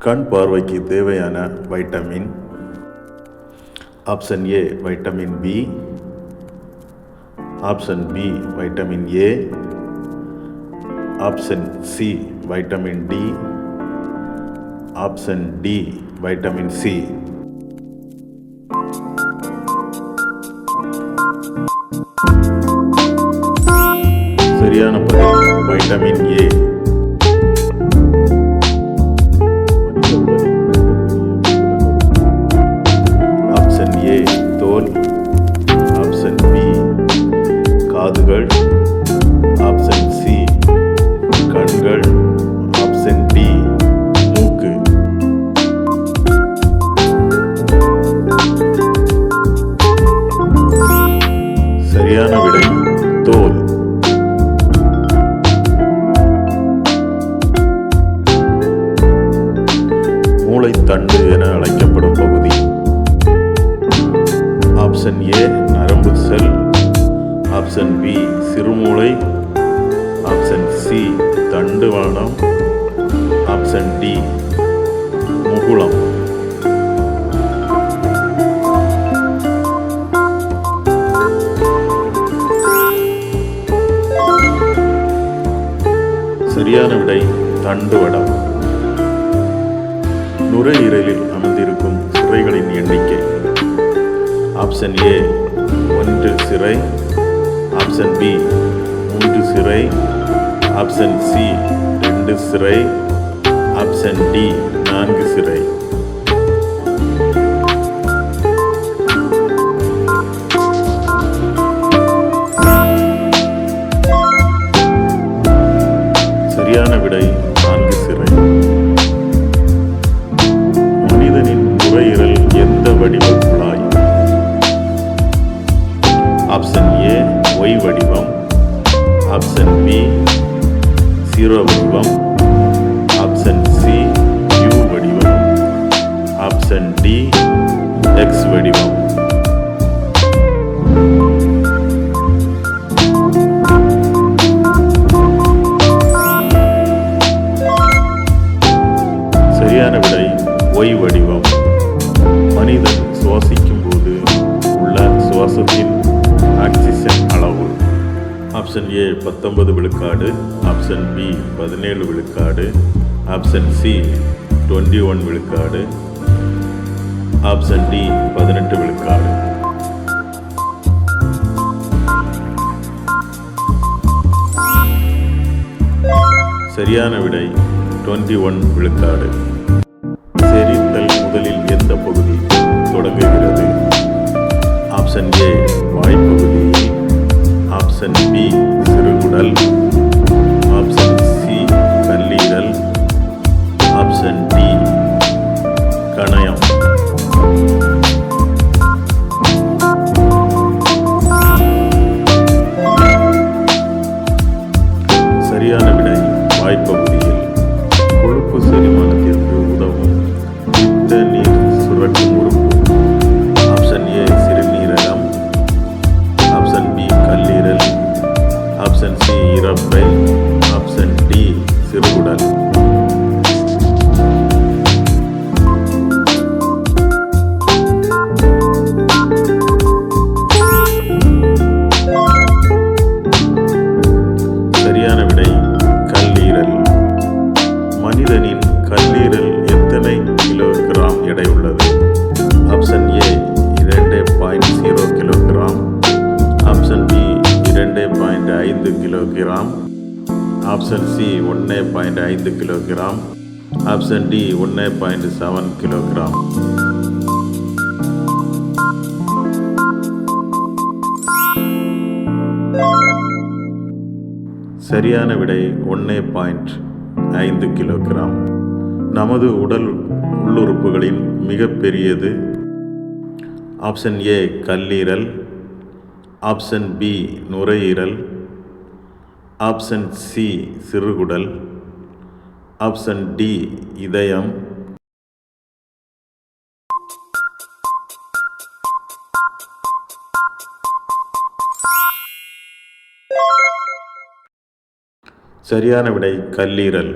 கண் பார்வைக்கு தேவையான vitamin. Option A vitamin B, option B vitamin A, option C vitamin D, option D vitamin C. சரியான பதில் vitamin A. Option A தோல், option B காதுகள், option C கண்கள், option D மூக்கு. சரியான விடை தோல். மூளைத்தண்டு என அழைக்கப்படும் பகுதி. ஆப்ஷன் ஏ நரம்பு செல், ஆப்ஷன் பி சிறுமூளை, ஆப்ஷன் சி தண்டுவானம், ஆப்ஷன் டி முகுளம். சரியான விடை தண்டுவடம். நுரையீரலில் அமர்ந்திருக்கும் சிரைகளின் எண்ணிக்கை. ஆப்ஷன் ஏ 1 சிரை, ஆப்ஷன் பி 3 சிரை, ஆப்ஷன் சி 2 சிரை, ஆப்ஷன் டி 4 சிரை. சரியான விடை 4 சிரை. மனிதனின் நுரையீரல் எந்த வடிவ குழாய்? ஆப்ஷன் ஏ ஒய் வடிவம், ஆப்ஷன் பி 0 வடிவம், ஆப்ஷன் சி யூ வடிவம், ஆப்ஷன் டி எக்ஸ் வடிவம். சரியான விடை ஒய் வடிவம். மனிதன் சுவாசிக்கும் போது உள்ள சுவாசத்தின் ஆக்சிஜன் அளவு. ஆப்ஷன் ஏ 19 விழுக்காடு, ஆப்ஷன் பி 17 விழுக்காடு, ஆப்ஷன் சி 21 விழுக்காடு, ஆப்ஷன் டி 18 விழுக்காடு. சரியான விடை 21 விழுக்காடு. செரித்தல் முதலில் எந்த பகுதி தொடங்குகிறது? ஆப்ஷன் ஏ வாய்ப்பகுதி, ஆப்ஷன் பி சிறுகுடல், ஆப்ஷன் சி கல்லீரல், ஆப்ஷன் டி கணையம். சரியான விடை வாய்ப்பகுதியில். கொழுப்பு செரிமானத்திற்கு உதவும் பித்த நீர் சுரக்கும் உறுப்பு. ஆப்ஷன் ஏ சிறுநீரகம், ஆப்ஷன் பி கல்லீரல், ஆப்ஷன் சி இரைப்பை, ஆப்ஷன் டி சிறுகுடல். சரியான விடை கல்லீரல். மனிதனின் கல்லீரல் எத்தனை கிலோகிராம் எடை உள்ளது? Option A 2.0 kilogram, option B 2.5 kilogram, option C 1.5 kilogram, option D 1.7 kilogram. சரியான விடை 1.5 கிலோகிராம். நமது உடல் உள்ளுறுப்புகளின் மிகப்பெரியது. ஆப்ஷன் ஏ கல்லீரல், ஆப்ஷன் பி நுரையீரல், ஆப்ஷன் சி சிறுகுடல், ஆப்ஷன் டி இதயம். சரியான விடை கல்லீரல்.